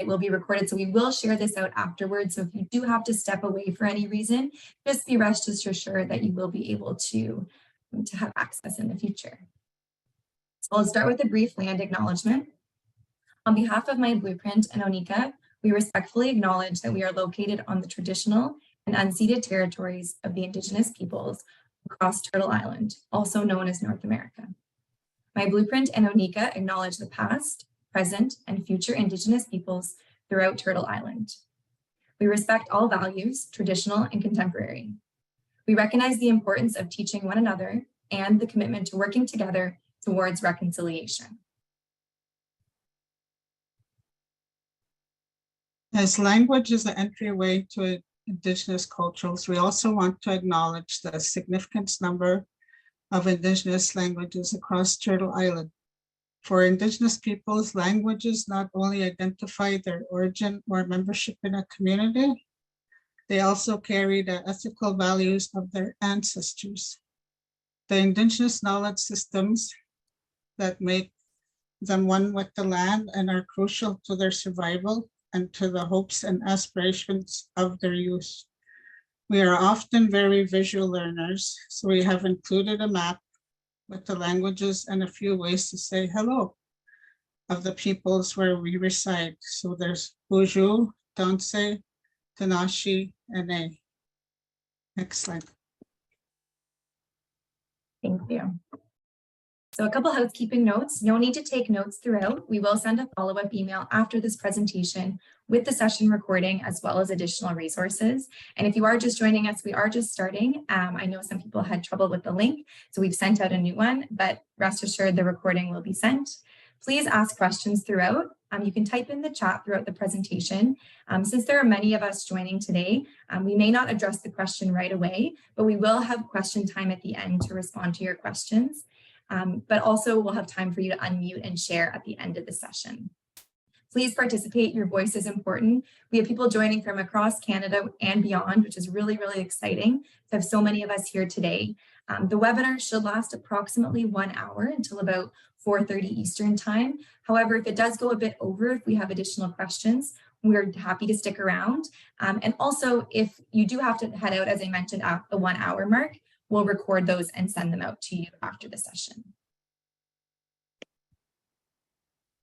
It will be recorded, so we will share this out afterwards. So if you do have to step away for any reason, just be rest assured that you will be able to have access in the future. So I'll start with a brief land acknowledgement. On behalf of myBlueprint and ONECA, we respectfully acknowledge that we are located on the traditional and unceded territories of the Indigenous peoples across Turtle Island, also known as North America. myBlueprint and ONECA acknowledge the past, present, and future Indigenous peoples throughout Turtle Island. We respect all values, traditional and contemporary. We recognize the importance of teaching one another and the commitment to working together towards reconciliation. As language is the entryway to Indigenous cultures, we also want to acknowledge the significant number of Indigenous languages across Turtle Island. For Indigenous peoples, languages not only identify their origin or membership in a community, they also carry the ethical values of their ancestors. The Indigenous knowledge systems that make them one with the land and are crucial to their survival and to the hopes and aspirations of their youth. We are often very visual learners, so we have included a map with the languages and a few ways to say hello of the peoples where we reside. So there's Boozhoo, Danse, Tanashi, and A. Excellent. Thank you. So a couple housekeeping notes. No need to take notes throughout. We will send a follow-up email after this presentation with the session recording as well as additional resources. And if you are just joining us, we are just starting. I know some people had trouble with the link, so we've sent out a new one, but rest assured the recording will be sent. Please ask questions throughout. You can type in the chat throughout the presentation. Since there are many of us joining today, we may not address the question right away, but we will have question time at the end to respond to your questions. But also we'll have time for you to unmute and share at the end of the session. Please participate, your voice is important. We have people joining from across Canada and beyond, which is really, really exciting to have so many of us here today. The webinar should last approximately 1 hour until about 4:30 Eastern time. However, if it does go a bit over, if we have additional questions, we're happy to stick around. And also, if you do have to head out, as I mentioned, at the 1 hour mark, we'll record those and send them out to you after the session.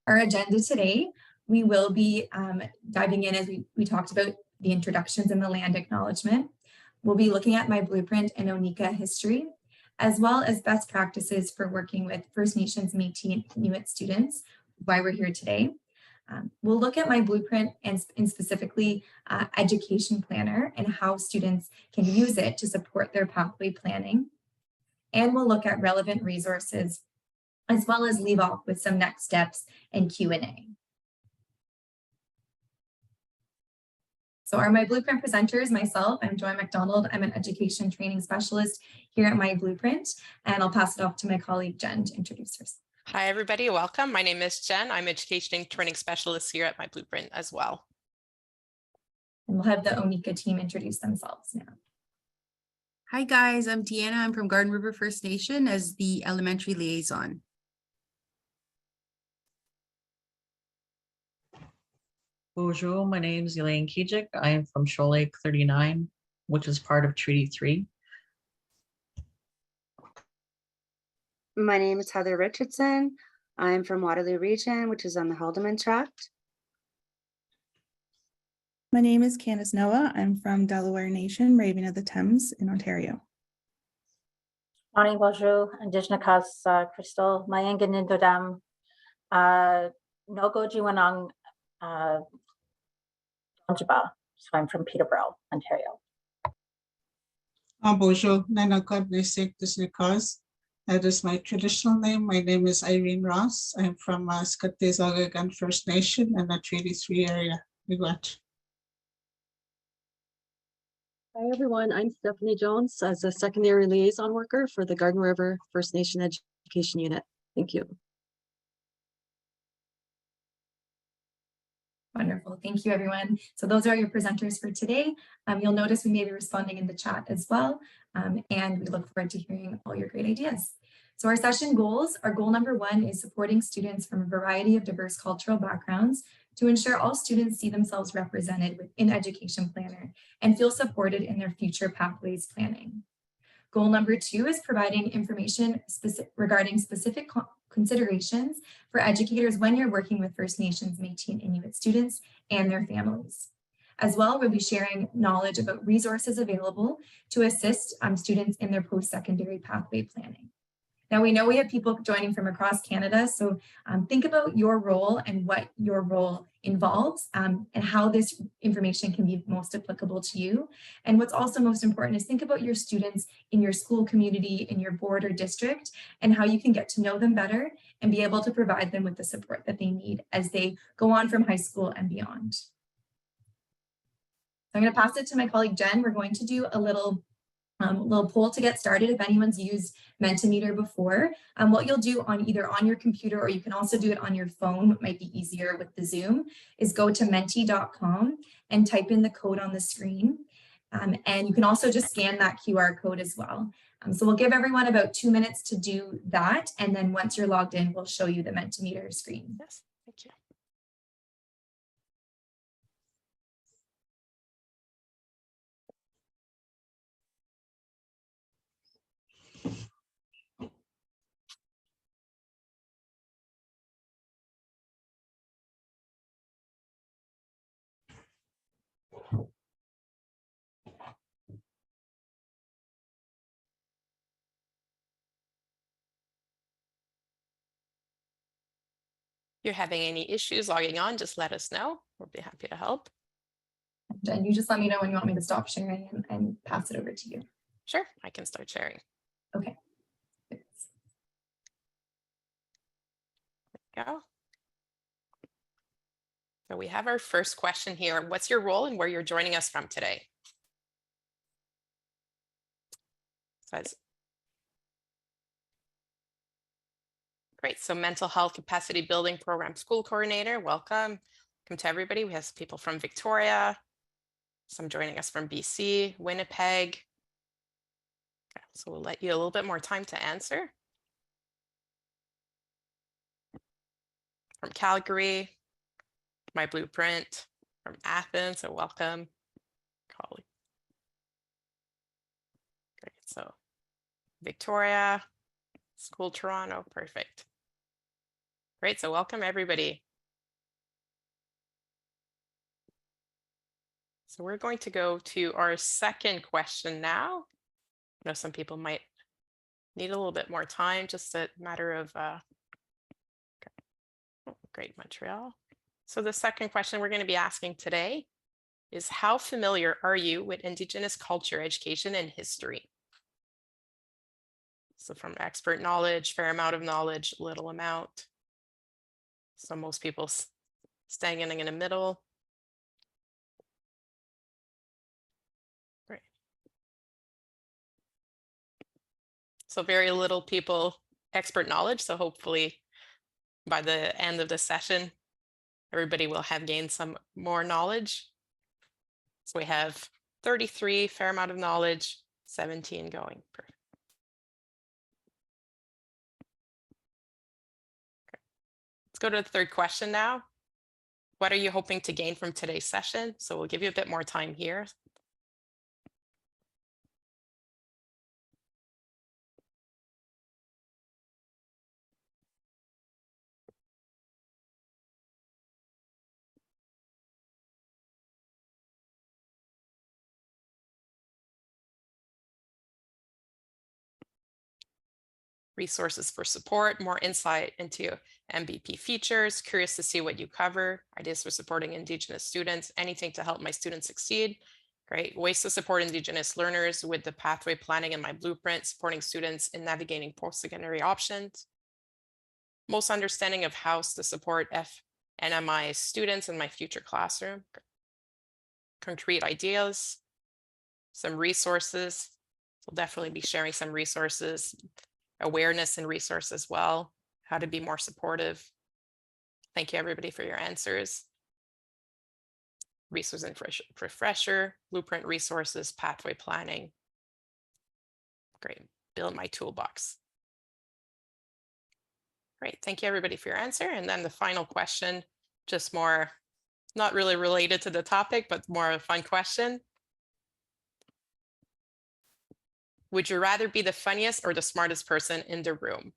Our agenda today, we will be diving in as we talked about the introductions and the land acknowledgement. We'll be looking at myBlueprint and ONECA history, as well as best practices for working with First Nations, Métis, and Inuit students, why we're here today. We'll look at myBlueprint and specifically Education Planner and how students can use it to support their pathway planning. And we'll look at relevant resources, as well as leave off with some next steps and Q&A. So our myBlueprint presenters, myself, I'm Joy McDonald. I'm an education training specialist here at myBlueprint, and I'll pass it off to my colleague Jen to introduce herself. Hi, everybody. Welcome. My name is Jen. I'm education and training specialist here at myBlueprint as well. And we'll have the ONECA team introduce themselves now. Hi, guys. I'm Deanna. I'm from Garden River First Nation as the elementary liaison. Bonjour, my name is Elaine Kijik. I am from Shoal Lake 39, which is part of Treaty 3. My name is Heather Richardson. I'm from Waterloo Region, which is on the Haldimand Tract. My name is Candace Noah. I'm from Delaware Nation, Raven of the Thames in Ontario. Morning, bonjour, Indigenous Crystal, Mayangan Indodam, Nogo Jiwanong, Donjaba. So I'm from Peterborough, Ontario. Bonjour, Nanakod Nesik Disnikas. That is my traditional name. My name is Irene Ross. I'm from Skatezagagan First Nation and the Treaty 3 area. Miigwech. Hi everyone, I'm Stephanie Jones as a secondary liaison worker for the Garden River First Nation Education Unit. Thank you. Wonderful. Thank you, everyone. So those are your presenters for today. You'll notice we may be responding in the chat as well. And we look forward to hearing all your great ideas. So our session goals, our goal number 1 is supporting students from a variety of diverse cultural backgrounds to ensure all students see themselves represented within Education Planner and feel supported in their future pathways planning. Goal number 2 is providing information regarding specific considerations for educators when you're working with First Nations, Métis, and Inuit students and their families. As well, we'll be sharing knowledge about resources available to assist students in their post-secondary pathway planning. Now, we know we have people joining from across Canada, so think about your role and what your role involves and how this information can be most applicable to you. And what's also most important is think about your students in your school community, in your board or district, and how you can get to know them better and be able to provide them with the support that they need as they go on from high school and beyond. So I'm going to pass it to my colleague Jen. We're going to do a little poll to get started if anyone's used Mentimeter before. What you'll do either on your computer or you can also do it on your phone, what might be easier with the Zoom, is go to menti.com and type in the code on the screen. And you can also just scan that QR code as well. So we'll give everyone about 2 minutes to do that. And then once you're logged in, we'll show you the Mentimeter screen. Yes, thank you. If you're having any issues logging on, just let us know. We'll be happy to help. Jen, you just let me know when you want me to stop sharing and pass it over to you. Sure, I can start sharing. Okay. Go. So we have our first question here. What's your role and where you're joining us from today? Great. So mental health capacity building program school coordinator. Welcome. Welcome to everybody. We have people from Victoria, some joining us from BC, Winnipeg. Okay, so we'll let you a little bit more time to answer. From Calgary, myBlueprint, from Athens. So welcome, colleague. Great. So Victoria, School Toronto, perfect. Great, so welcome everybody. So we're going to go to our second question now. I know some people might need a little bit more time, just a matter of, great, Montreal. So the second question we're going to be asking today is, how familiar are you with Indigenous culture, education, and history? So from expert knowledge, fair amount of knowledge, little amount. So most people staying in the middle. Great. So very little people expert knowledge. So hopefully by the end of the session, everybody will have gained some more knowledge. So we have 33 fair amount of knowledge, 17 going. Perfect. Let's go to the third question now. What are you hoping to gain from today's session? So we'll give you a bit more time here. Resources for support, more insight into MBP features, curious to see what you cover, ideas for supporting Indigenous students, anything to help my students succeed. Great. Ways to support Indigenous learners with the pathway planning in myBlueprint, supporting students in navigating post-secondary options. Most understanding of how to support FNMI students in my future classroom. Concrete ideas, some resources. We'll definitely be sharing some resources, awareness and resource as well, how to be more supportive. Thank you everybody for your answers. Resource and refresher, blueprint resources, pathway planning. Great, build my toolbox. Great, thank you everybody for your answer. And then the final question, just more not really related to the topic, but more a fun question. Would you rather be the funniest or the smartest person in the room?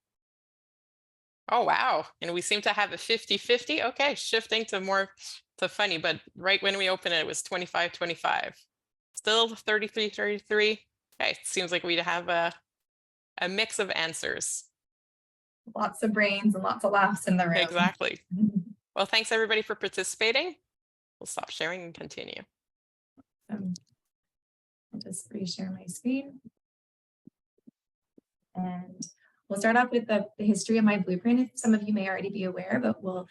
Oh, wow. And we seem to have a 50-50. Okay, shifting to more to funny, but right when we opened it, it was 25-25. Still 33-33. Okay, seems like we'd have a mix of answers. Lots of brains and lots of laughs in the room. Exactly. Well, thanks everybody for participating. We'll stop sharing and continue. I'll just reshare my screen. And we'll start off with the history of myBlueprint. Some of you may already be aware, but we'll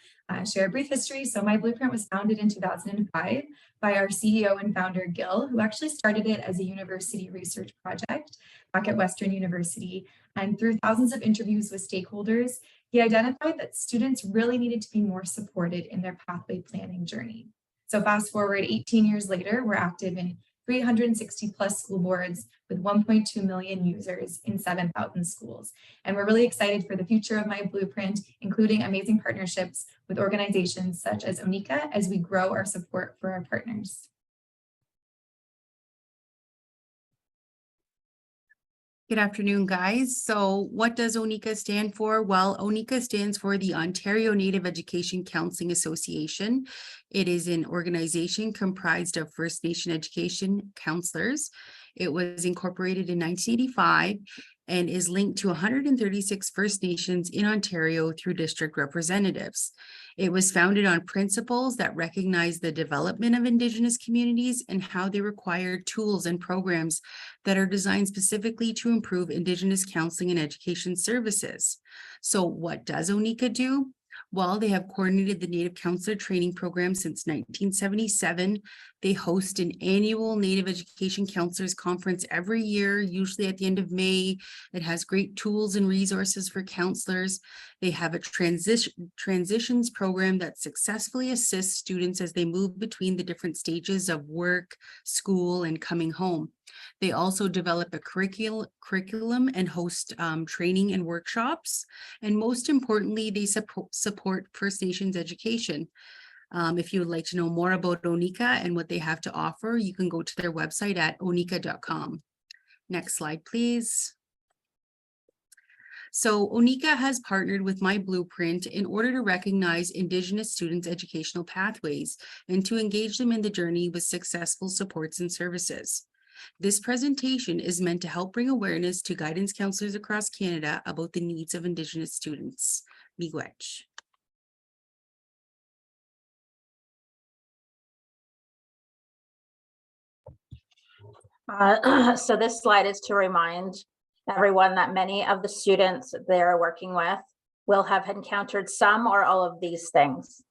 share a brief history. So myBlueprint was founded in 2005 by our CEO and founder, Gil, who actually started it as a university research project back at Western University. And through thousands of interviews with stakeholders, he identified that students really needed to be more supported in their pathway planning journey. So fast forward 18 years later, we're active in 360 plus school boards with 1.2 million users in 7,000 schools. And we're really excited for the future of myBlueprint, including amazing partnerships with organizations such as ONECA as we grow our support for our partners. Good afternoon, guys. So what does ONECA stand for? Well, ONECA stands for the Ontario Native Education Counselling Association. It is an organization comprised of First Nation education counselors. It was incorporated in 1985 and is linked to 136 First Nations in Ontario through district representatives. It was founded on principles that recognize the development of Indigenous communities and how they require tools and programs that are designed specifically to improve Indigenous counseling and education services. So what does ONECA do? Well, they have coordinated the Native Counselor Training Program since 1977. They host an annual Native Education Counselors Conference every year, usually at the end of May. It has great tools and resources for counselors. They have a transitions program that successfully assists students as they move between the different stages of work, school, and coming home. They also develop a curriculum and host training and workshops. And most importantly, they support First Nations education. If you would like to know more about ONECA and what they have to offer, you can go to their website at oneca.com. Next slide, please. So ONECA has partnered with myBlueprint in order to recognize Indigenous students' educational pathways and to engage them in the journey with successful supports and services. This presentation is meant to help bring awareness to guidance counselors across Canada about the needs of Indigenous students. Miigwech. So this slide is to remind everyone that many of the students they're working with will have encountered some or all of these things.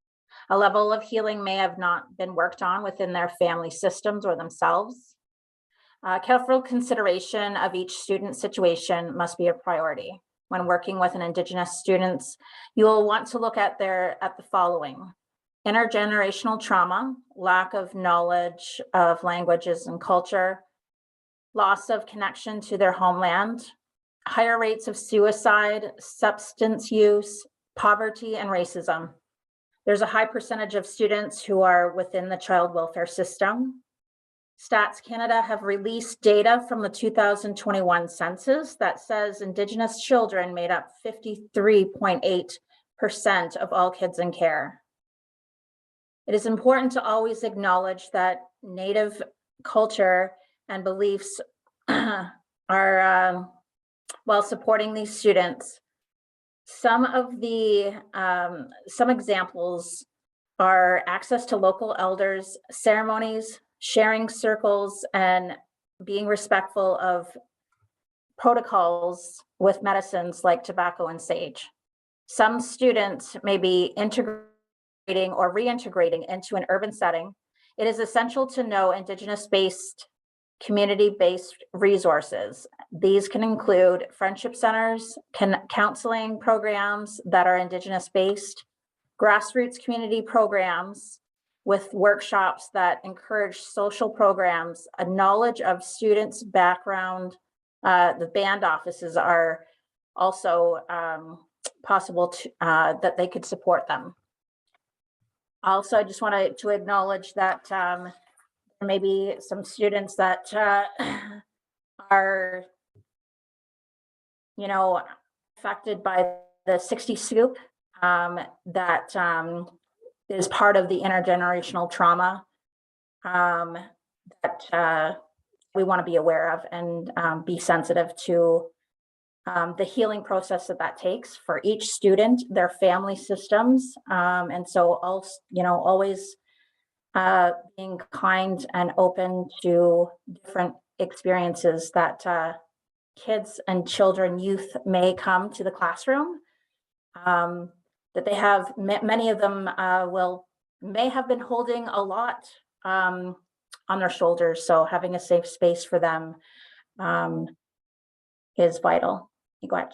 A level of healing may have not been worked on within their family systems or themselves. Careful consideration of each student situation must be a priority. When working with an Indigenous students, you will want to look at the following: intergenerational trauma, lack of knowledge of languages and culture, loss of connection to their homeland, higher rates of suicide, substance use, poverty, and racism. There's a high percentage of students who are within the child welfare system. Stats Canada have released data from the 2021 census that says Indigenous children made up 53.8% of all kids in care. It is important to always acknowledge that Native culture and beliefs are, while supporting these students. Some examples are access to local elders, ceremonies, sharing circles, and being respectful of protocols with medicines like tobacco and sage. Some students may be integrating or reintegrating into an urban setting. It is essential to know Indigenous-based, community-based resources. These can include friendship centers, counseling programs that are Indigenous-based, grassroots community programs with workshops that encourage social programs, a knowledge of students' background. The band offices are also possible to, that they could support them. Also, I just wanted to acknowledge that there may be some students that are, you know, affected by the 60 scoop that is part of the intergenerational trauma that we want to be aware of and be sensitive to the healing process that takes for each student, their family systems. And so also, always being kind and open to different experiences that kids and children, youth may come to the classroom. That they have, many of them may have been holding a lot on their shoulders. So having a safe space for them is vital. Miigwech.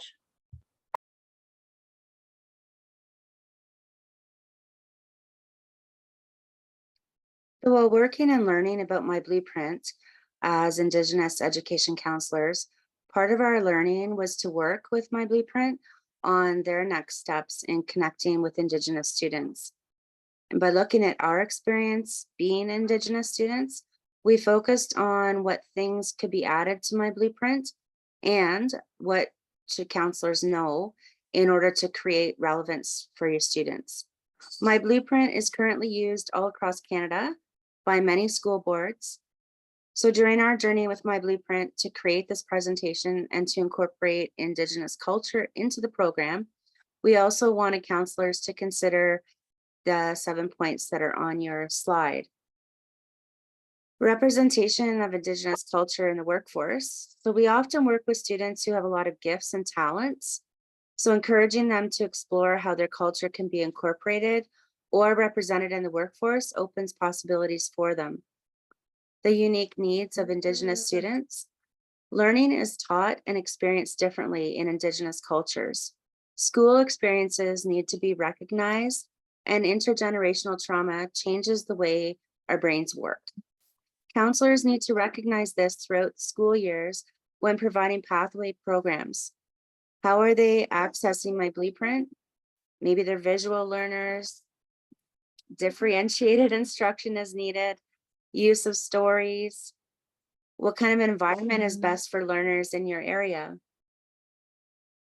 So while working and learning about myBlueprint as Indigenous education counselors, part of our learning was to work with myBlueprint on their next steps in connecting with Indigenous students. And by looking at our experience being Indigenous students, we focused on what things could be added to myBlueprint and what should counselors know in order to create relevance for your students. myBlueprint is currently used all across Canada by many school boards. So during our journey with myBlueprint to create this presentation and to incorporate Indigenous culture into the program, we also wanted counselors to consider the 7 points that are on your slide. Representation of Indigenous culture in the workforce. So we often work with students who have a lot of gifts and talents. So encouraging them to explore how their culture can be incorporated or represented in the workforce opens possibilities for them. The unique needs of Indigenous students. Learning is taught and experienced differently in Indigenous cultures. School experiences need to be recognized, and intergenerational trauma changes the way our brains work. Counselors need to recognize this throughout school years when providing pathway programs. How are they accessing myBlueprint? Maybe they're visual learners. Differentiated instruction is needed. Use of stories. What kind of environment is best for learners in your area?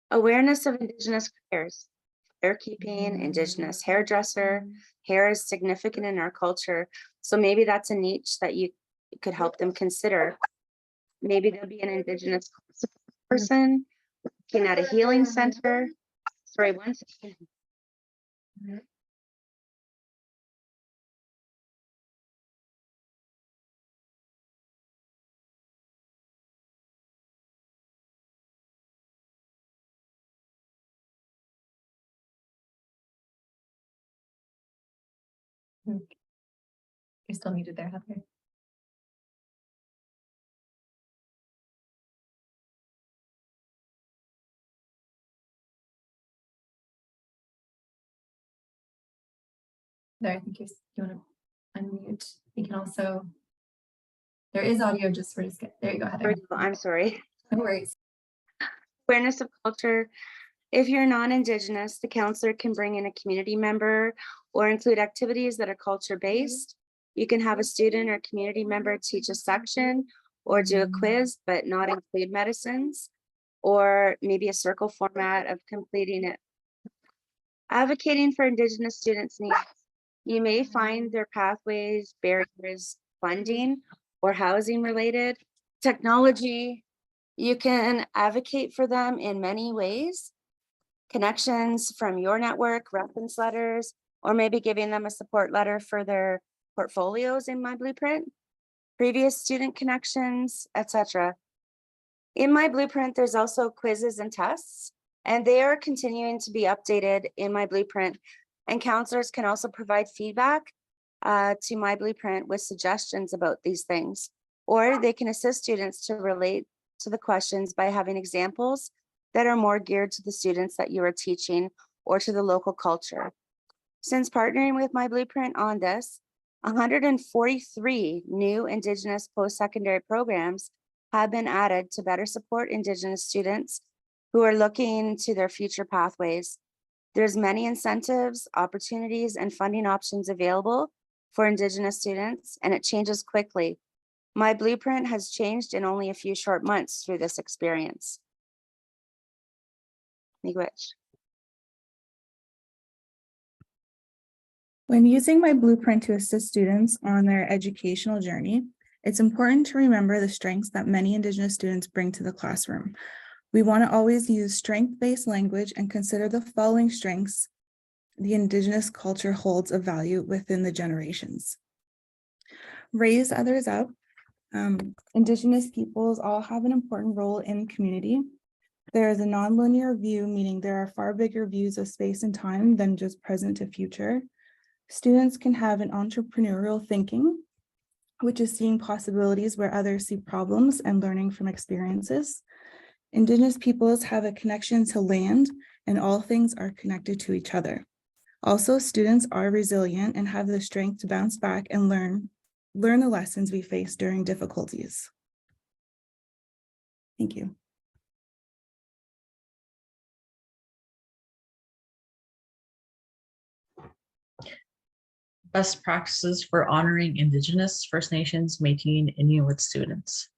Awareness of Indigenous careers. Hairkeeping, Indigenous hairdresser. Hair is significant in our culture. So maybe that's a niche that you could help them consider. Maybe there'll be an Indigenous person looking at a healing center. Sorry, one second. You're still muted there, Heather. There, I think you want to unmute. You can also, there is audio just for there you go, Heather. I'm sorry. No worries. Awareness of culture. If you're non-Indigenous, the counselor can bring in a community member or include activities that are culture-based. You can have a student or community member teach a section or do a quiz, but not include medicines, or maybe a circle format of completing it. Advocating for Indigenous students' needs. You may find their pathways, barriers, funding, or housing related. Technology, you can advocate for them in many ways. Connections from your network, reference letters, or maybe giving them a support letter for their portfolios in myBlueprint, previous student connections, etc. In myBlueprint, there's also quizzes and tests, and they are continuing to be updated in myBlueprint. And counselors can also provide feedback to myBlueprint with suggestions about these things, or they can assist students to relate to the questions by having examples that are more geared to the students that you are teaching or to the local culture. Since partnering with myBlueprint on this, 143 new Indigenous post-secondary programs have been added to better support Indigenous students who are looking to their future pathways. There's many incentives, opportunities, and funding options available for Indigenous students, and it changes quickly. My blueprint has changed in only a few short months through this experience. Miigwech. When using my blueprint to assist students on their educational journey, it's important to remember the strengths that many Indigenous students bring to the classroom. We want to always use strength-based language and consider the following strengths the Indigenous culture holds of value within the generations. Raise others up. Indigenous peoples all have an important role in community. There is a nonlinear view, meaning there are far bigger views of space and time than just present to future. Students can have an entrepreneurial thinking, which is seeing possibilities where others see problems and learning from experiences. Indigenous peoples have a connection to land, and all things are connected to each other. Also, students are resilient and have the strength to bounce back and learn the lessons we face during difficulties. Thank you. Best practices for honoring Indigenous, First Nations, Métis, and Inuit students.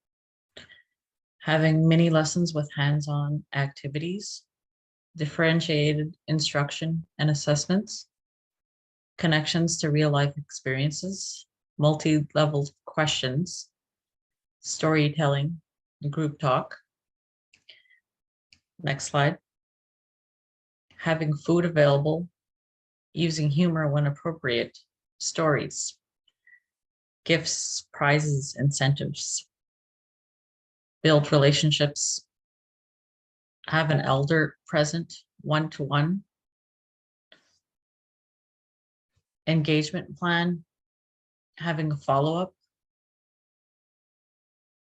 Having mini lessons with hands-on activities, differentiated instruction and assessments, connections to real-life experiences, multi-level questions, storytelling, group talk. Next slide. Having food available, using humor when appropriate, stories, gifts, prizes, incentives, build relationships, have an elder present one-to-one, engagement plan, having a follow-up,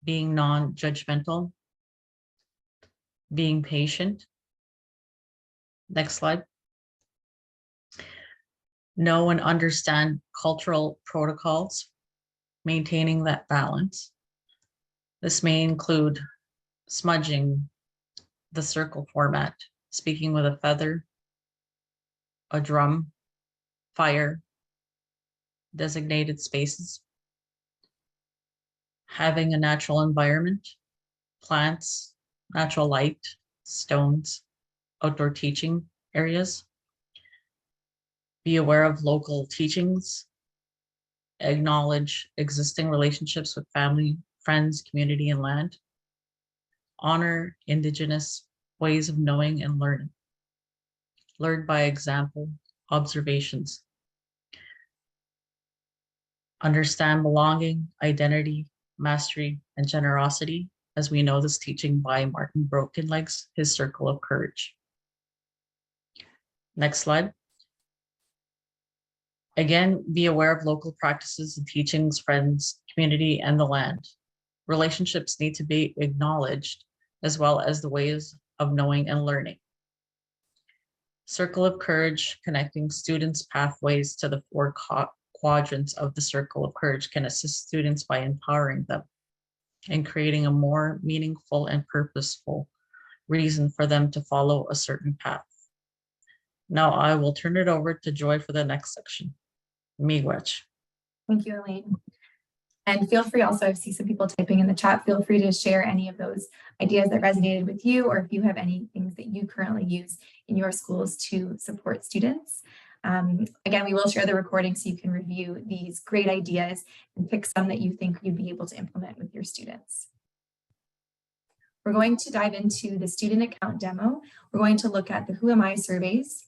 being non-judgmental, being patient. Next slide. Know and understand cultural protocols, maintaining that balance. This may include smudging, the circle format, speaking with a feather, a drum, fire, designated spaces, having a natural environment, plants, natural light, stones, outdoor teaching areas, be aware of local teachings, acknowledge existing relationships with family, friends, community, and land, honor Indigenous ways of knowing and learning, learn by example, observations, understand belonging, identity, mastery, and generosity, as we know this teaching by Martin Brokenlegs, his Circle of Courage. Next slide. Again, be aware of local practices and teachings, friends, community, and the land. Relationships need to be acknowledged, as well as the ways of knowing and learning. Circle of Courage, connecting students' pathways to the four quadrants of the Circle of Courage, can assist students by empowering them and creating a more meaningful and purposeful reason for them to follow a certain path. Now I will turn it over to Joy for the next section. Miigwech. Thank you, Elaine. And feel free also, I see some people typing in the chat, feel free to share any of those ideas that resonated with you, or if you have any things that you currently use in your schools to support students. Again, we will share the recording so you can review these great ideas and pick some that you think you'd be able to implement with your students. We're going to dive into the student account demo. We're going to look at the Who Am I surveys,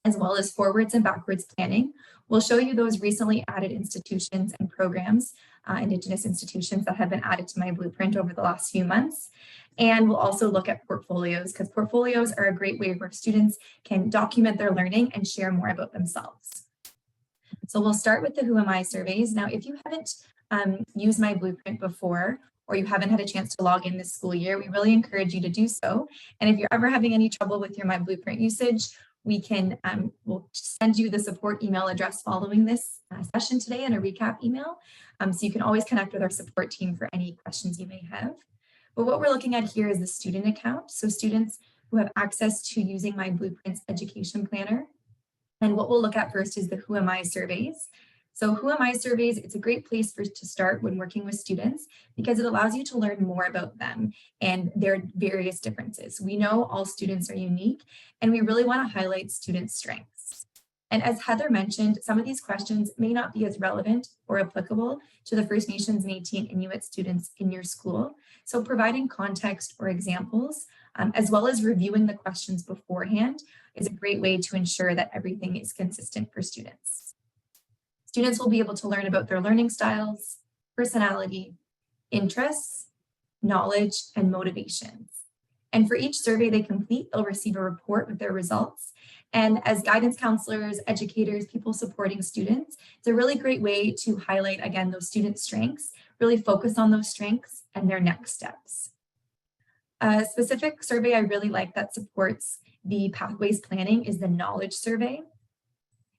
as well as forwards and backwards planning. We'll show you those recently added institutions and programs, Indigenous institutions that have been added to my blueprint over the last few months. And we'll also look at portfolios, because portfolios are a great way where students can document their learning and share more about themselves. So we'll start with the Who Am I surveys. Now, if you haven't used my blueprint before, or you haven't had a chance to log in this school year, we really encourage you to do so. And if you're ever having any trouble with your my blueprint usage, we can, we'll send you the support email address following this session today and a recap email. So you can always connect with our support team for any questions you may have. But what we're looking at here is the student account. So students who have access to using myBlueprint's education planner. And what we'll look at first is the Who Am I surveys. So Who Am I surveys, it's a great place to start when working with students because it allows you to learn more about them and their various differences. We know all students are unique and we really want to highlight student strengths. And as Heather mentioned, some of these questions may not be as relevant or applicable to the First Nations, Métis, and Inuit students in your school. So providing context or examples, as well as reviewing the questions beforehand, is a great way to ensure that everything is consistent for students. Students will be able to learn about their learning styles, personality, interests, knowledge, and motivations. And for each survey they complete, they'll receive a report with their results. And as guidance counselors, educators, people supporting students, it's a really great way to highlight, again, those student strengths, really focus on those strengths and their next steps. A specific survey I really like that supports the pathways planning is the knowledge survey,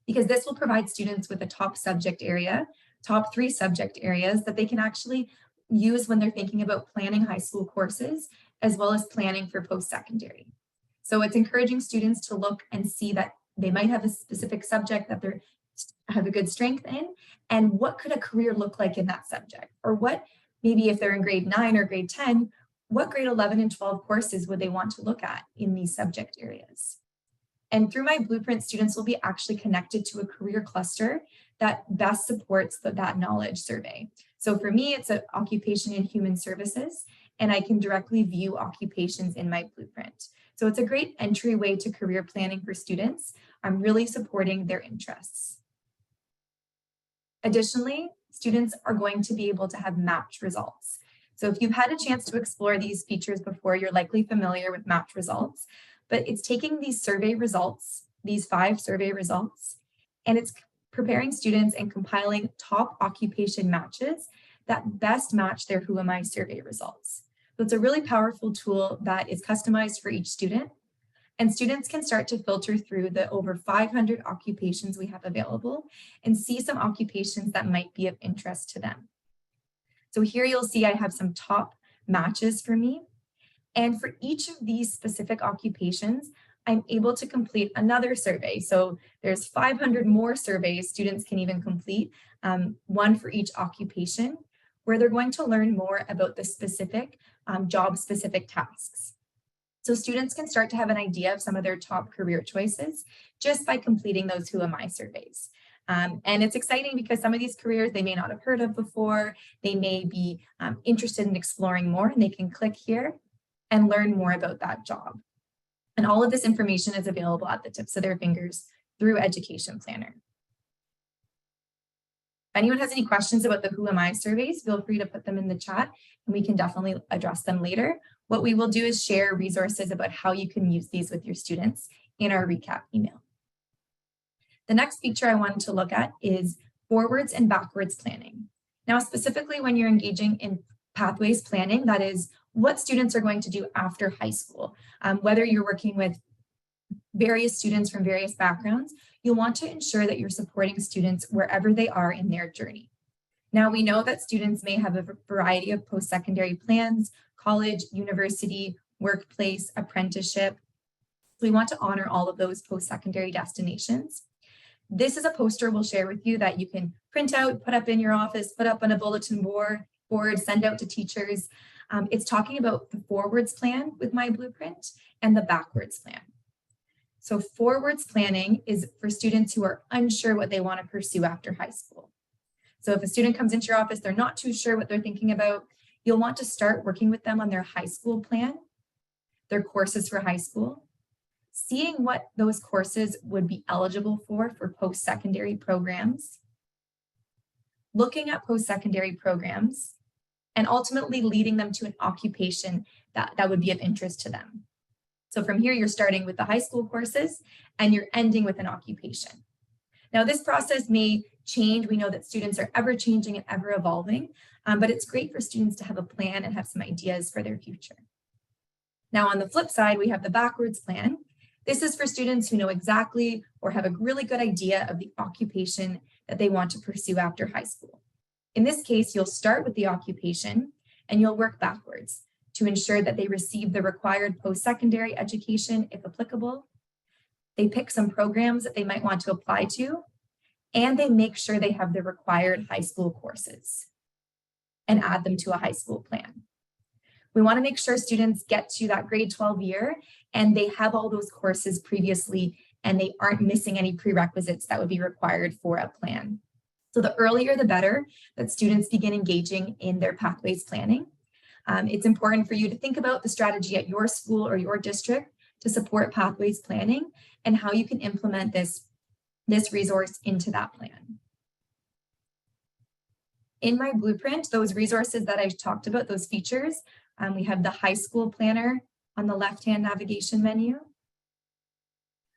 because this will provide students with a top subject area, top 3 subject areas that they can actually use when they're thinking about planning high school courses, as well as planning for post-secondary. So it's encouraging students to look and see that they might have a specific subject that they have a good strength in, and what could a career look like in that subject? Or what, maybe if they're in grade 9 or grade 10, what grade 11 and 12 courses would they want to look at in these subject areas? And through myBlueprint, students will be actually connected to a career cluster that best supports that knowledge survey. So for me, it's an occupation in human services, and I can directly view occupations in myBlueprint. So it's a great entryway to career planning for students. I'm really supporting their interests. Additionally, students are going to be able to have match results. So if you've had a chance to explore these features before, you're likely familiar with match results, but it's taking these survey results, these 5 survey results, and it's preparing students and compiling top occupation matches that best match their Who Am I survey results. So it's a really powerful tool that is customized for each student, and students can start to filter through the over 500 occupations we have available and see some occupations that might be of interest to them. So here you'll see I have some top matches for me. And for each of these specific occupations, I'm able to complete another survey. So there's 500 more surveys students can even complete, one for each occupation, where they're going to learn more about the specific job-specific tasks. So students can start to have an idea of some of their top career choices just by completing those Who Am I surveys. And it's exciting because some of these careers they may not have heard of before. They may be interested in exploring more, and they can click here and learn more about that job. And all of this information is available at the tips of their fingers through Education Planner. If anyone has any questions about the Who Am I surveys, feel free to put them in the chat and we can definitely address them later. What we will do is share resources about how you can use these with your students in our recap email. The next feature I wanted to look at is forwards and backwards planning. Now, specifically when you're engaging in pathways planning, that is what students are going to do after high school. Whether you're working with various students from various backgrounds, you'll want to ensure that you're supporting students wherever they are in their journey. Now, we know that students may have a variety of post-secondary plans, college, university, workplace, apprenticeship. So we want to honor all of those post-secondary destinations. This is a poster we'll share with you that you can print out, put up in your office, put up on a bulletin board, send out to teachers. It's talking about the forwards plan with myBlueprint and the backwards plan. So forwards planning is for students who are unsure what they want to pursue after high school. So if a student comes into your office, they're not too sure what they're thinking about, you'll want to start working with them on their high school plan, their courses for high school, seeing what those courses would be eligible for post-secondary programs, looking at post-secondary programs, and ultimately leading them to an occupation that would be of interest to them. So from here, you're starting with the high school courses and you're ending with an occupation. Now, this process may change. We know that students are ever changing and ever evolving, but it's great for students to have a plan and have some ideas for their future. Now, on the flip side, we have the backwards plan. This is for students who know exactly or have a really good idea of the occupation that they want to pursue after high school. In this case, you'll start with the occupation and you'll work backwards. to ensure that they receive the required post-secondary education if applicable. They pick some programs that they might want to apply to, and they make sure they have the required high school courses and add them to a high school plan. We want to make sure students get to that grade 12 year and they have all those courses previously and they aren't missing any prerequisites that would be required for a plan. So the earlier the better that students begin engaging in their pathways planning. It's important for you to think about the strategy at your school or your district to support pathways planning and how you can implement this resource into that plan. In myBlueprint, those resources that I talked about, those features, we have the high school planner on the left-hand navigation menu,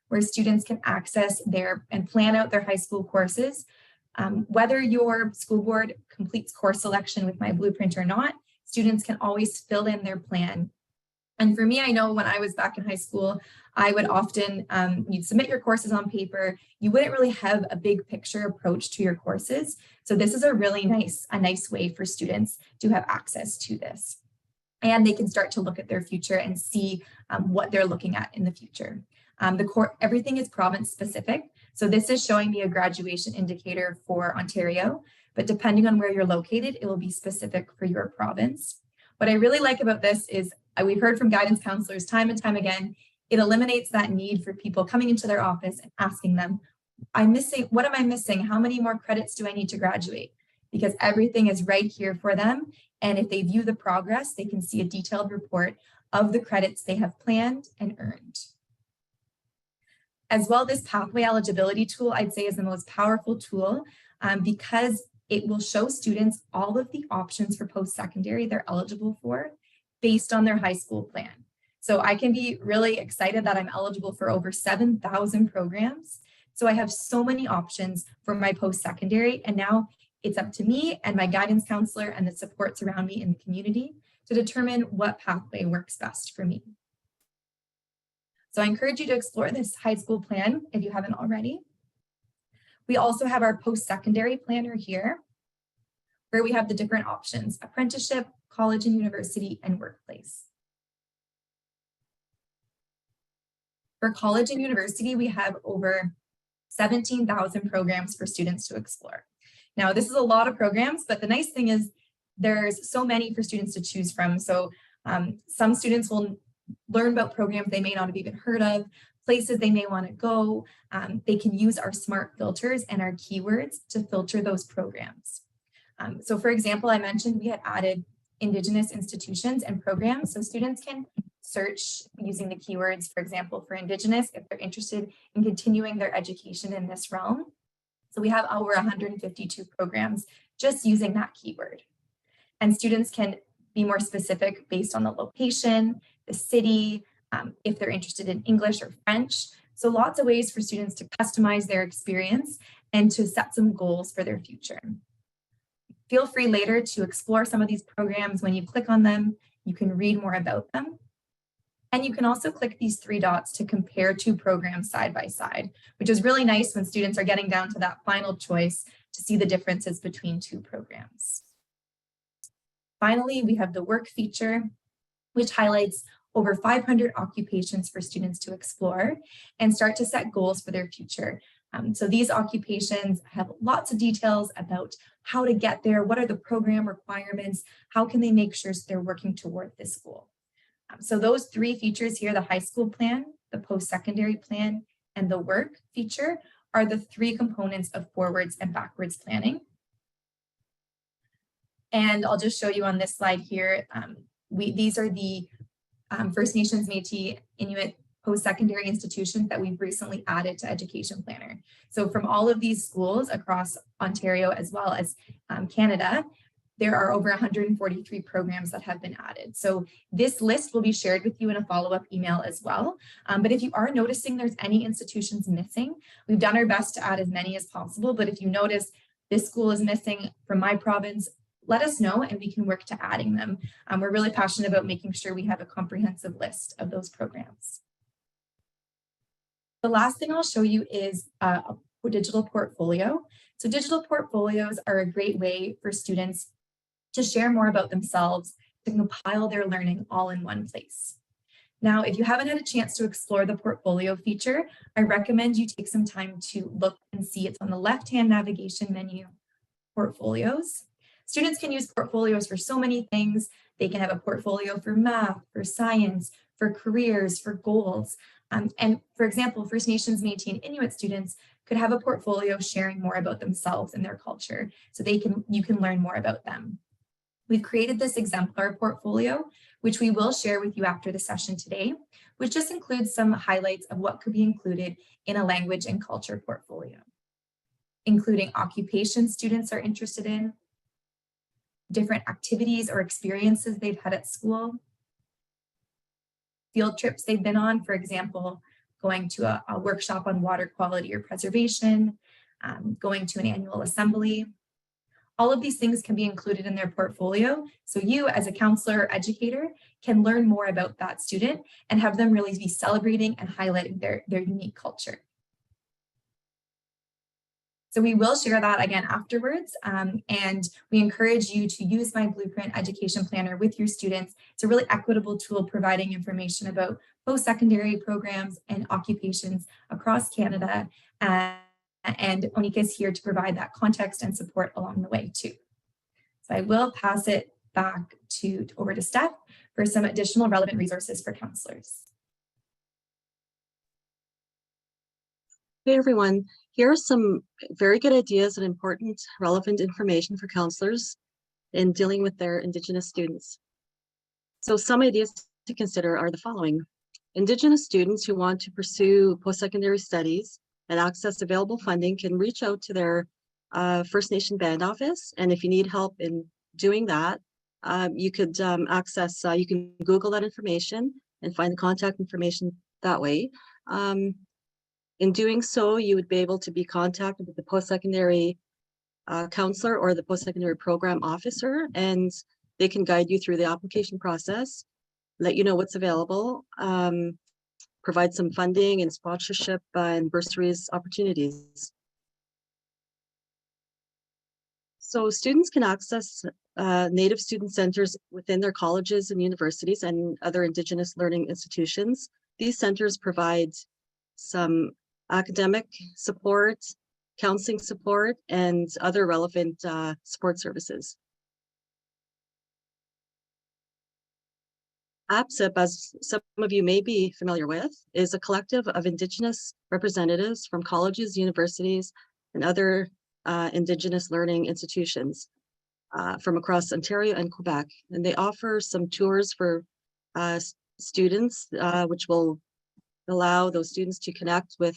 where students can access and plan out their high school courses. Whether your school board completes course selection with myBlueprint or not, students can always fill in their plan. And for me, I know when I was back in high school, I would often, you'd submit your courses on paper, you wouldn't really have a big picture approach to your courses. So this is a really nice way for students to have access to this. And they can start to look at their future and see what they're looking at in the future. Everything is province specific. So this is showing me a graduation indicator for Ontario, but depending on where you're located, it will be specific for your province. What I really like about this is we've heard from guidance counselors time and time again, it eliminates that need for people coming into their office and asking them, what am I missing? How many more credits do I need to graduate? Because everything is right here for them. And if they view the progress, they can see a detailed report of the credits they have planned and earned. As well, this pathway eligibility tool, I'd say, is the most powerful tool because it will show students all of the options for post-secondary they're eligible for based on their high school plan. So I can be really excited that I'm eligible for over 7,000 programs. So I have so many options for my post-secondary, and now it's up to me and my guidance counselor and the supports around me in the community to determine what pathway works best for me. So I encourage you to explore this high school plan if you haven't already. We also have our post-secondary planner here, where we have the different options: apprenticeship, college and university, and workplace. For college and university, we have over 17,000 programs for students to explore. Now, this is a lot of programs, but the nice thing is there's so many for students to choose from. So some students will learn about programs they may not have even heard of, places they may want to go. They can use our smart filters and our keywords to filter those programs. So for example, I mentioned we had added Indigenous institutions and programs. So students can search using the keywords, for example, for Indigenous, if they're interested in continuing their education in this realm. So we have over 152 programs just using that keyword. And students can be more specific based on the location, the city, if they're interested in English or French. So lots of ways for students to customize their experience and to set some goals for their future. Feel free later to explore some of these programs. When you click on them, you can read more about them. And you can also click these three dots to compare two programs side by side, which is really nice when students are getting down to that final choice to see the differences between two programs. Finally, we have the work feature, which highlights over 500 occupations for students to explore and start to set goals for their future. So these occupations have lots of details about how to get there, what are the program requirements, how can they make sure they're working toward this goal. So those three features here, the high school plan, the post-secondary plan, and the work feature are the three components of forwards and backwards planning. And I'll just show you on this slide here, these are the First Nations, Métis, Inuit post-secondary institutions that we've recently added to Education Planner. So from all of these schools across Ontario as well as Canada, there are over 143 programs that have been added. So this list will be shared with you in a follow-up email as well. But if you are noticing there's any institutions missing, we've done our best to add as many as possible. But if you notice this school is missing from my province, let us know and we can work to adding them. We're really passionate about making sure we have a comprehensive list of those programs. The last thing I'll show you is a digital portfolio. So digital portfolios are a great way for students to share more about themselves, to compile their learning all in one place. Now, if you haven't had a chance to explore the portfolio feature, I recommend you take some time to look and see. It's on the left-hand navigation menu, portfolios. Students can use portfolios for so many things. They can have a portfolio for math, for science, for careers, for goals. And for example, First Nations, Métis, and Inuit students could have a portfolio sharing more about themselves and their culture, so you can learn more about them. We've created this exemplar portfolio, which we will share with you after the session today, which just includes some highlights of what could be included in a language and culture portfolio, including occupations students are interested in, different activities or experiences they've had at school, field trips they've been on, for example, going to a workshop on water quality or preservation, going to an annual assembly. All of these things can be included in their portfolio, so you as a counselor or educator can learn more about that student and have them really be celebrating and highlighting their unique culture. So we will share that again afterwards, and we encourage you to use myBlueprint Education Planner with your students. It's a really equitable tool providing information about post-secondary programs and occupations across Canada. And ONECA is here to provide that context and support along the way too. So I will pass it back over to Steph for some additional relevant resources for counselors. Hey everyone, here are some very good ideas and important relevant information for counselors in dealing with their Indigenous students. So some ideas to consider are the following. Indigenous students who want to pursue post-secondary studies and access available funding can reach out to their First Nation band office. And if you need help in doing that, you could you can Google that information and find the contact information that way. In doing so, you would be able to be contacted with the post-secondary counselor or the post-secondary program officer, and they can guide you through the application process, let you know what's available, provide some funding and sponsorship and bursaries opportunities. So students can access Native student centers within their colleges and universities and other Indigenous learning institutions. These centers provide some academic support, counseling support, and other relevant support services. APSIP, as some of you may be familiar with, is a collective of Indigenous representatives from colleges, universities, and other Indigenous learning institutions from across Ontario and Quebec. And they offer some tours for students, which will allow those students to connect with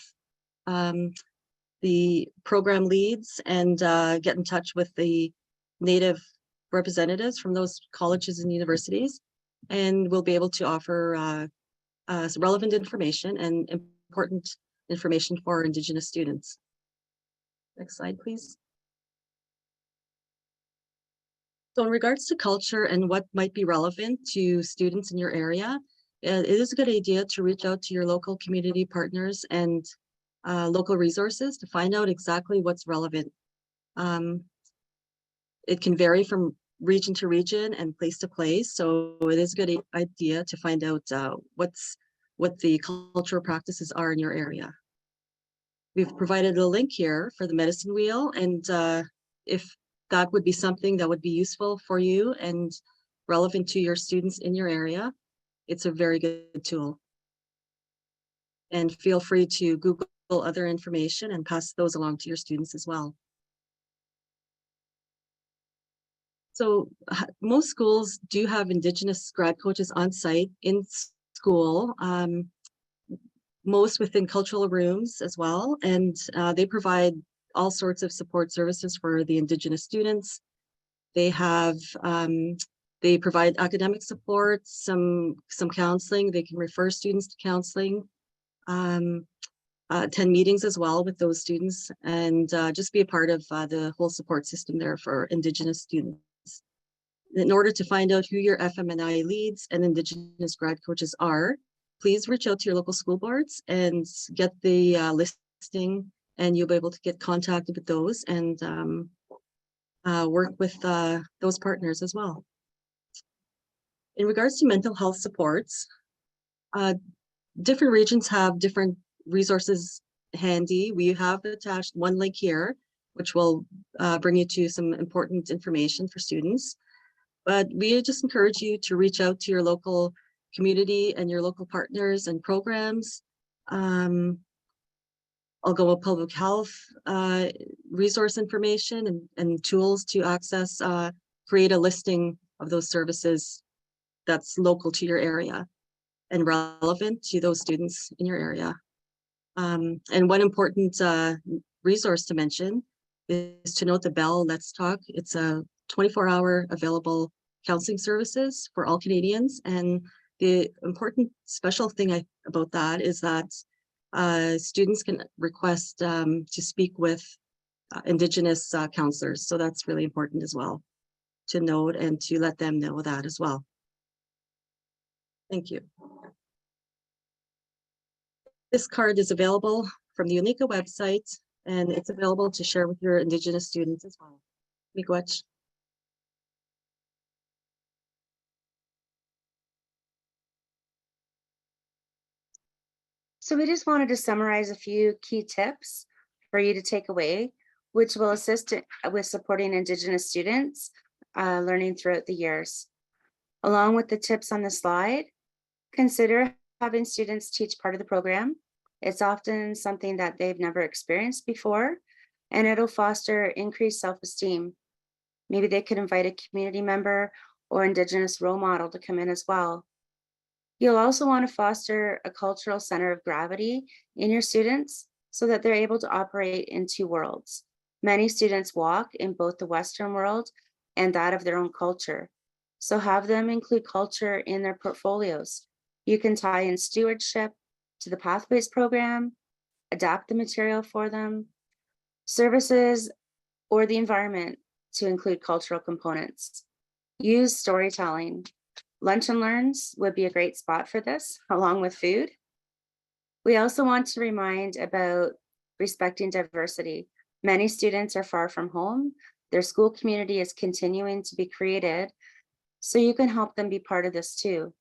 the program leads and get in touch with the Native representatives from those colleges and universities. And we'll be able to offer some relevant information and important information for Indigenous students. Next slide, please. So in regards to culture and what might be relevant to students in your area, it is a good idea to reach out to your local community partners and local resources to find out exactly what's relevant. It can vary from region to region and place to place, so it is a good idea to find out what the cultural practices are in your area. We've provided a link here for the medicine wheel, and if that would be something that would be useful for you and relevant to your students in your area, it's a very good tool. And feel free to Google other information and pass those along to your students as well. So most schools do have Indigenous grad coaches on site in school, most within cultural rooms as well. And they provide all sorts of support services for the Indigenous students. They have, they provide academic support, some counseling. They can refer students to counseling, attend meetings as well with those students, and just be a part of the whole support system there for Indigenous students. In order to find out who your FMNI leads and Indigenous grad coaches are, please reach out to your local school boards and get the listing, and you'll be able to get contacted with those and work with those partners as well. In regards to mental health supports, different regions have different resources handy. We have attached one link here, which will bring you to some important information for students. But we just encourage you to reach out to your local community and your local partners and programs. Algoa Public Health resource information and tools to access, create a listing of those services that's local to your area and relevant to those students in your area. And one important resource to mention is to note the Bell Let's Talk. It's a 24-hour available counseling services for all Canadians. And the important special thing about that is that students can request to speak with Indigenous counselors. So that's really important as well to note and to let them know that as well. Thank you. This card is available from the ONECA website, and it's available to share with your Indigenous students as well. Miigwech. So we just wanted to summarize a few key tips for you to take away, which will assist with supporting Indigenous students learning throughout the years. Along with the tips on the slide, consider having students teach part of the program. It's often something that they've never experienced before, and it'll foster increased self-esteem. Maybe they could invite a community member or Indigenous role model to come in as well. You'll also want to foster a cultural center of gravity in your students so that they're able to operate in two worlds. Many students walk in both the Western world and that of their own culture. So have them include culture in their portfolios. You can tie in stewardship to the Pathways program, adapt the material for them, services, or the environment to include cultural components. Use storytelling. Lunch and Learns would be a great spot for this, along with food. We also want to remind about respecting diversity. Many students are far from home. Their school community is continuing to be created, so you can help them be part of this too.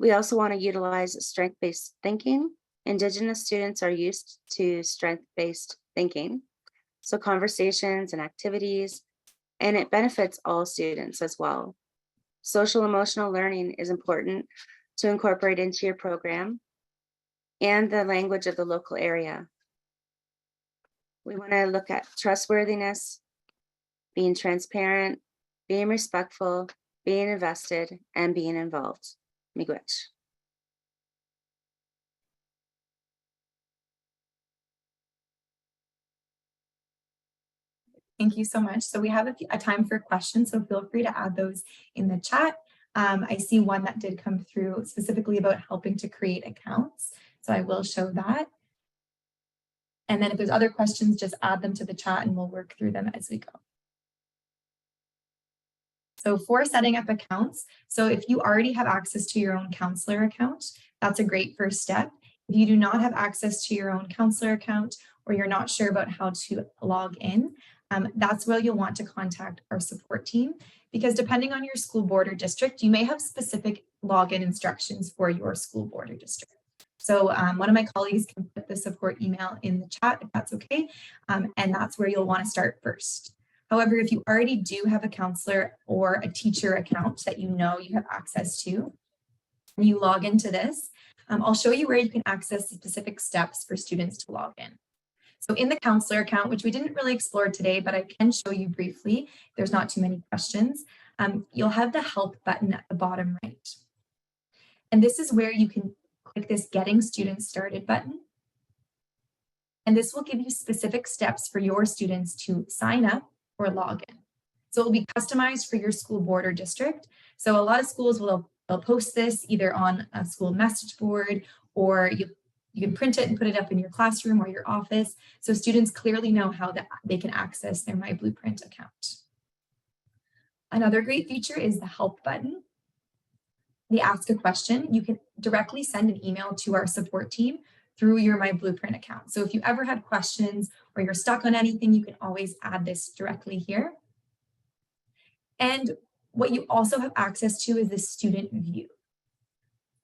We also want to utilize strength-based thinking. Indigenous students are used to strength-based thinking, so conversations and activities, and it benefits all students as well. Social emotional learning is important to incorporate into your program and the language of the local area. We want to look at trustworthiness, being transparent, being respectful, being invested, and being involved. Miigwech. Thank you so much. So we have a time for questions, so feel free to add those in the chat. I see one that did come through specifically about helping to create accounts. So I will show that. And then if there's other questions, just add them to the chat and we'll work through them as we go. So for setting up accounts, so if you already have access to your own counselor account, that's a great first step. If you do not have access to your own counselor account or you're not sure about how to log in, that's where you'll want to contact our support team, because depending on your school board or district, you may have specific login instructions for your school board or district. So one of my colleagues can put the support email in the chat if that's okay, and that's where you'll want to start first. However, if you already do have a counselor or a teacher account that you know you have access to, and you log into this, I'll show you where you can access the specific steps for students to log in. So in the counselor account, which we didn't really explore today, but I can show you briefly, there's not too many questions, you'll have the help button at the bottom right. And this is where you can click this Getting Students Started button. And this will give you specific steps for your students to sign up or log in. So it will be customized for your school board or district. So a lot of schools they'll post this either on a school message board, or you can print it and put it up in your classroom or your office, so students clearly know how they can access their myBlueprint account. Another great feature is the help button. The ask a question, you can directly send an email to our support team through your myBlueprint account. So if you ever had questions or you're stuck on anything, you can always add this directly here. And What you also have access to is the student view.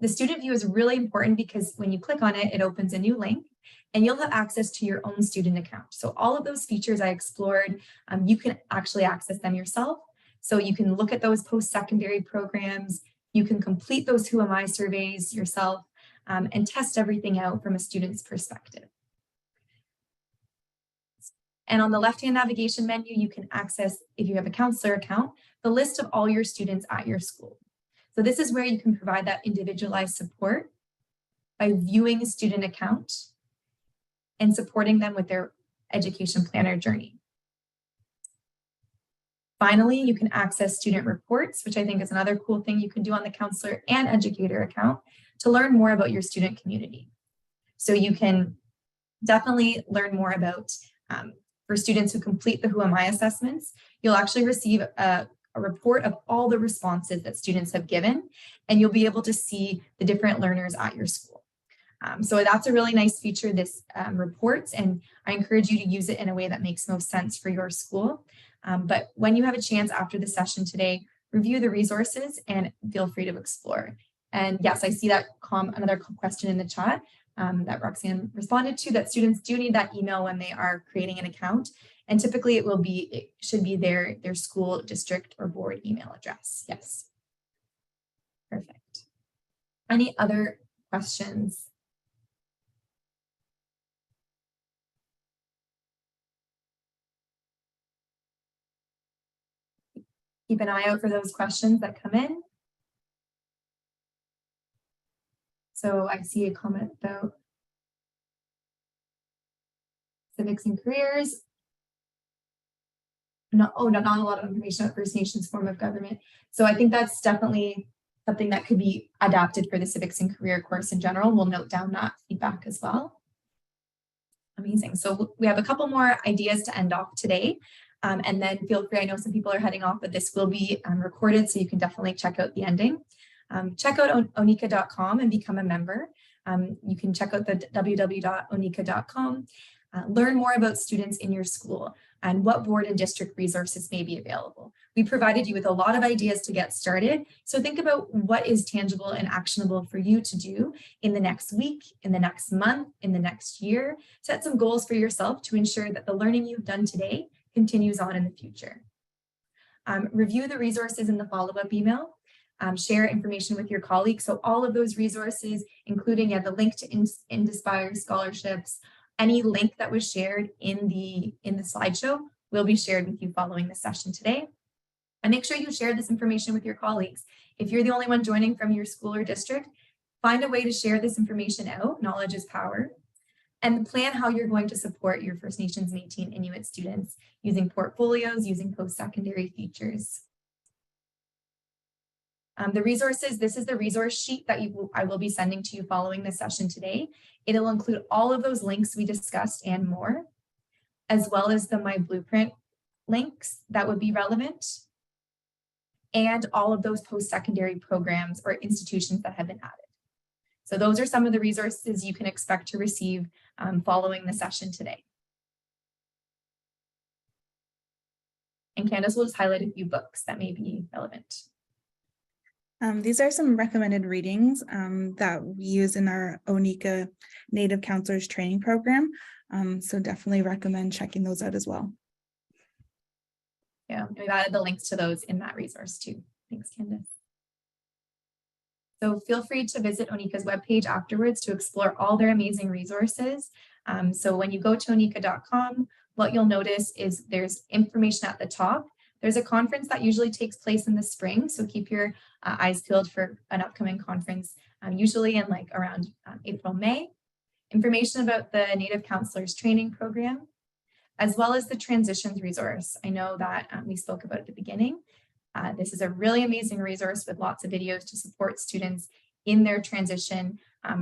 The student view is really important because when you click on it, it opens a new link and you'll have access to your own student account. So all of those features I explored, you can actually access them yourself. So you can look at those post-secondary programs, you can complete those Who Am I surveys yourself, and test everything out from a student's perspective. And on the left-hand navigation menu, you can access, if you have a counselor account, the list of all your students at your school. So this is where you can provide that individualized support by viewing a student account and supporting them with their education planner journey. Finally, you can access student reports, which I think is another cool thing you can do on the counselor and educator account to learn more about your student community. So you can definitely learn more about, for students who complete the Who Am I assessments, you'll actually receive a report of all the responses that students have given, and you'll be able to see the different learners at your school. So that's a really nice feature, this reports, and I encourage you to use it in a way that makes most sense for your school. But when you have a chance after the session today, review the resources and feel free to explore. And yes, I see that another question in the chat that Roxanne responded to, that students do need that email when they are creating an account. And typically it should be their school, district, or board email address. Yes. Perfect. Any other questions? Keep an eye out for those questions that come in. So I see a comment about civics and careers. Not a lot of information about First Nations form of government. So I think that's definitely something that could be adapted for the civics and career course in general. We'll note down that feedback as well. Amazing. So we have a couple more ideas to end off today. And then feel free, I know some people are heading off, but this will be recorded, so you can definitely check out the ending. Check out ONECA.com and become a member. You can check out the www.oneca.com. Learn more about students in your school and what board and district resources may be available. We provided you with a lot of ideas to get started. So think about what is tangible and actionable for you to do in the next week, in the next month, in the next year. Set some goals for yourself to ensure that the learning you've done today continues on in the future. Review the resources in the follow-up email. Share information with your colleagues. So all of those resources, including the link to Inspire scholarships, any link that was shared in the slideshow will be shared with you following the session today. And make sure you share this information with your colleagues. If you're the only one joining from your school or district, find a way to share this information out. Knowledge is power. And plan how you're going to support your First Nations, Métis, and Inuit students using portfolios, using post-secondary features. The resources, this is the resource sheet that I will be sending to you following the session today. It'll include all of those links we discussed and more, as well as the myBlueprint links that would be relevant, and all of those post-secondary programs or institutions that have been added. So those are some of the resources you can expect to receive following the session today. And Candace will just highlight a few books that may be relevant. These are some recommended readings that we use in our ONECA Native Counselors Training Program. So definitely recommend checking those out as well. Yeah, we've added the links to those in that resource too. Thanks, Candace. So feel free to visit ONECA's webpage afterwards to explore all their amazing resources. So when you go to oneca.com, what you'll notice is there's information at the top. There's a conference that usually takes place in the spring, so keep your eyes peeled for an upcoming conference, usually in like around April, May. Information about the Native Counselors Training Program, as well as the Transitions resource. I know that we spoke about at the beginning. This is a really amazing resource with lots of videos to support students in their transition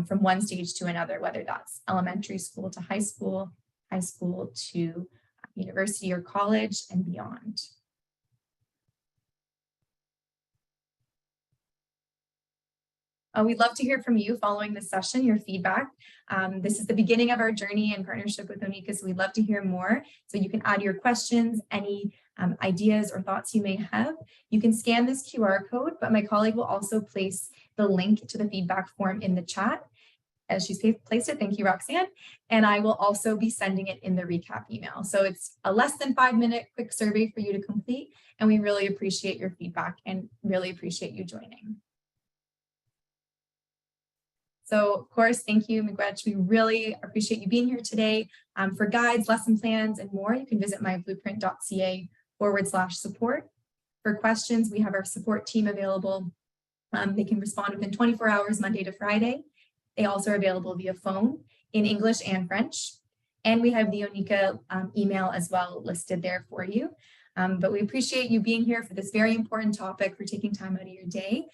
from one stage to another, whether that's elementary school to high school to university or college and beyond. We'd love to hear from you following this session, your feedback. This is the beginning of our journey in partnership with ONECA, so we'd love to hear more. So you can add your questions, any ideas or thoughts you may have. You can scan this QR code, but my colleague will also place the link to the feedback form in the chat. As she's placed it, thank you, Roxanne. And I will also be sending it in the recap email. So it's a less than 5-minute quick survey for you to complete. And we really appreciate your feedback and really appreciate you joining. So of course, thank you, Miigwech. We really appreciate you being here today. For guides, lesson plans, and more, you can visit myblueprint.ca/support. For questions, we have our support team available. They can respond within 24 hours, Monday to Friday. They also are available via phone in English and French. And we have the ONECA email as well listed there for you. But we appreciate you being here for this very important topic, for taking time out of your day.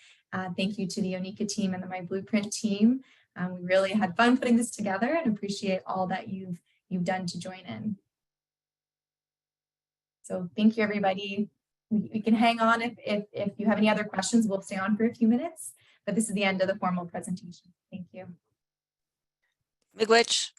Thank you to the ONECA team and the myBlueprint team. We really had fun putting this together and appreciate all that you've done to join in. So thank you, everybody. We can hang on if you have any other questions. We'll stay on for a few minutes, but this is the end of the formal presentation. Thank you. Miigwech.